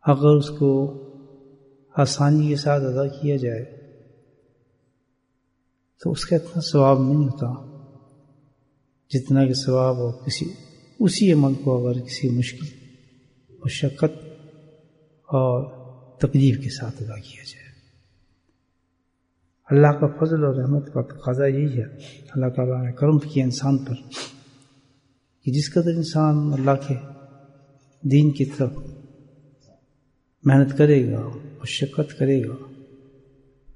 اگر اس کو آسانی کے ساتھ ادا کیا جائے تو اس کا اتنا ثواب نہیں ہوتا جتنا کہ ثواب ہو اسی عمل کو اگر کسی مشکل مشقت اور تکلیف کے ساتھ ادا کیا جائے. اللہ کا فضل اور رحمت کا تقاضا یہی ہے. اللہ تعالیٰ نے کرم کیا انسان پر کہ جس قدر انسان اللہ کے دین کی طرف محنت کرے گا، مشقت کرے گا،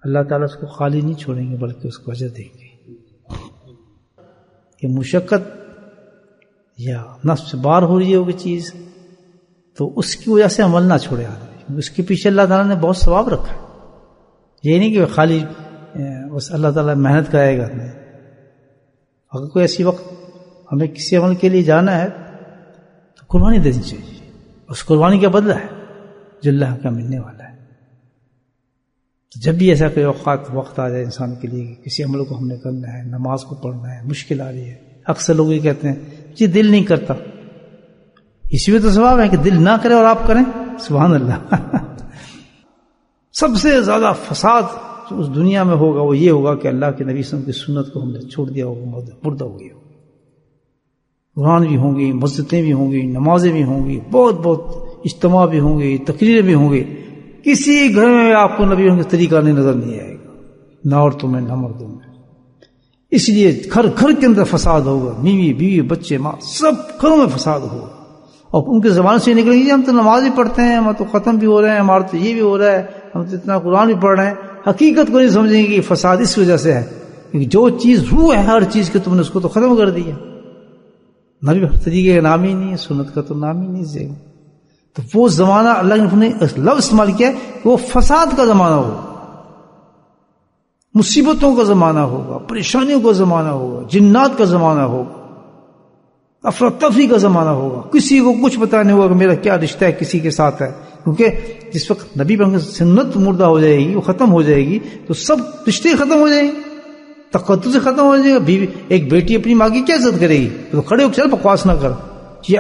اللہ تعالیٰ اس کو خالی نہیں چھوڑیں گے بلکہ اس کو اجر دیں گے. کہ مشقت یا نفس سے بار ہو رہی ہے وہ چیز تو اس کی وجہ سے عمل نہ چھوڑے آدمی. اس کے پیچھے اللہ تعالیٰ نے بہت ثواب رکھا ہے. یہ نہیں کہ خالی بس اللہ تعالیٰ محنت کرائے گا. اگر کوئی ایسی وقت ہمیں کسی عمل کے لیے جانا ہے تو قربانی دینی چاہیے. اس قربانی کا بدلہ ہے جو اللہ کا ملنے والا ہے. تو جب بھی ایسا کوئی وقت آ جائے انسان کے لیے کہ کسی عمل کو ہم نے کرنا ہے، نماز کو پڑھنا ہے، مشکل آ رہی ہے، اکثر لوگ یہ کہتے ہیں جی دل نہیں کرتا. اسی میں تو ثواب ہے کہ دل نہ کرے اور آپ کریں. سبحان اللہ. سب سے زیادہ فساد جو اس دنیا میں ہوگا وہ یہ ہوگا کہ اللہ کے نبی صلی اللہ علیہ وسلم کی سنت کو ہم نے چھوڑ دیا ہوگا، مردہ ہو گیا. قرآن بھی ہوں گی، مسجدیں بھی ہوں گی، نمازیں بھی ہوں گی، بہت بہت اجتماع بھی ہوں گی، تقریریں بھی ہوں گی. کسی گھر میں آپ کو نبیوں کا طریقہ نظر نہیں آئے گا، نہ عورتوں میں نہ مردوں میں. اس لیے گھر کے اندر فساد ہوگا. بیوی بچے ماں سب گھروں میں فساد ہوگا. اور ان کے زبان سے نکلیں گے ہم تو نماز بھی پڑھتے ہیں، ہم تو ختم بھی ہو رہے ہیں، ہمارا تو یہ بھی ہو رہا ہے، ہم تو اتنا قرآن بھی پڑھ رہے ہیں. حقیقت کو نہیں سمجھیں گے کہ فساد اس وجہ سے ہے کہ جو چیز روح ہے ہر چیز کے تم نے اس کو تو ختم کر دیا. نبی ہر طریقے کا نام ہی نہیں ہے، سنت کا تو نام ہی نہیں ہے. تو وہ زمانہ اللہ نے لفظ استعمال کیا ہے کہ وہ فساد کا زمانہ ہوگا، مصیبتوں کا زمانہ ہوگا، پریشانیوں کا زمانہ ہوگا، جنات کا زمانہ ہوگا، افراتفری کا زمانہ ہوگا. کسی کو کچھ پتہ نہیں ہوگا کہ میرا کیا رشتہ ہے کسی کے ساتھ ہے. کیونکہ جس وقت نبی پر سنت مردہ ہو جائے گی، وہ ختم ہو جائے گی تو سب رشتے ختم ہو جائیں گے، تقدس سے ختم ہو جائے گا. بیوی ایک بیٹی اپنی ماں کی کیا عزت کرے گی؟ تو کھڑے ہو چل بکواس نہ کر.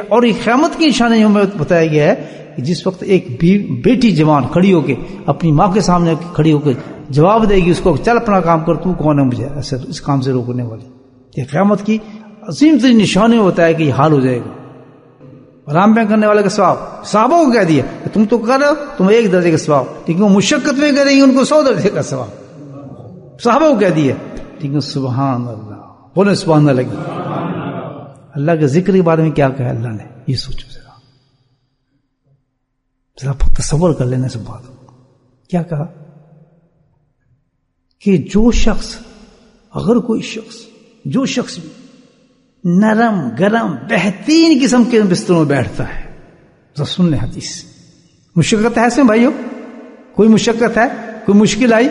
اور ایک قیامت کی نشانی ہمیں بتایا گیا ہے کہ جس وقت ایک بیٹی جوان کھڑی ہو کے اپنی ماں کے سامنے کھڑی ہو کے جواب دے گی اس کو، چل اپنا کام کر، تو کون ہے مجھے ایسے اس کام سے روکنے والی. یہ قیامت کی عظیم ترین نشانی میں بتایا کہ یہ حال ہو جائے گا. آرام میں کرنے والے کا ثواب صحابہ کو کہہ دیا کہ تم تو کر رہے ہو، تم ایک درجے کا ثواب، لیکن وہ مشقت میں کریں گے ان کو 100 درجے کا ثواب. صحابہ کو کہہ دیا. لیکن سبحان اللہ، بولے سبحان اللہ لگی. اللہ کے ذکر کے بارے میں کیا کہا اللہ نے، یہ سوچو ذرا تصور کر لینے سے بات. کیا کہا کہ جو شخص بھی نرم گرم بہترین قسم کے بستروں میں بیٹھتا ہے، ذرا سن لیں حدیث. مشقت ہے اس میں بھائیو، کوئی مشقت ہے، کوئی مشکل آئی؟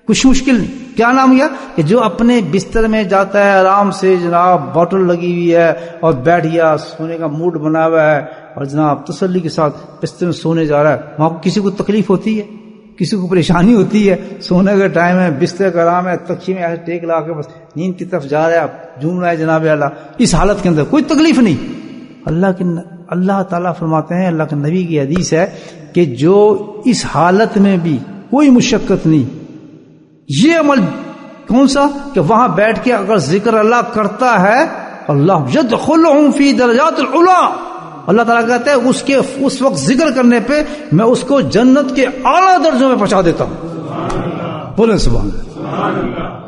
کچھ مشکل نہیں. کیا نام گیا کہ جو اپنے بستر میں جاتا ہے آرام سے، جناب بوٹل لگی ہوئی ہے اور بیٹھ گیا، سونے کا موڈ بنا ہوا ہے اور جناب تسلی کے ساتھ بستر میں سونے جا رہا ہے. وہاں کسی کو تکلیف ہوتی ہے، کسی کو پریشانی ہوتی ہے؟ سونے کا ٹائم ہے، بستر کا آرام ہے، تکیے میں ایسے ٹیک لا کے بس نیند کی طرف جا رہا ہے، جھوم رہا ہے جناب اللہ. اس حالت کے اندر کوئی تکلیف نہیں. اللہ تعالیٰ فرماتے ہیں، اللہ کے نبی کی حدیث ہے کہ جو اس حالت میں بھی کوئی مشقت نہیں، یہ عمل کون سا کہ وہاں بیٹھ کے اگر ذکر اللہ کرتا ہے، اللہ یدخلہم فی درجات العلا، اللہ تعالیٰ کہتے ہیں اس وقت ذکر کرنے پہ میں اس کو جنت کے اعلیٰ درجوں میں پہنچا دیتا ہوں. بولیں سبحان اللہ.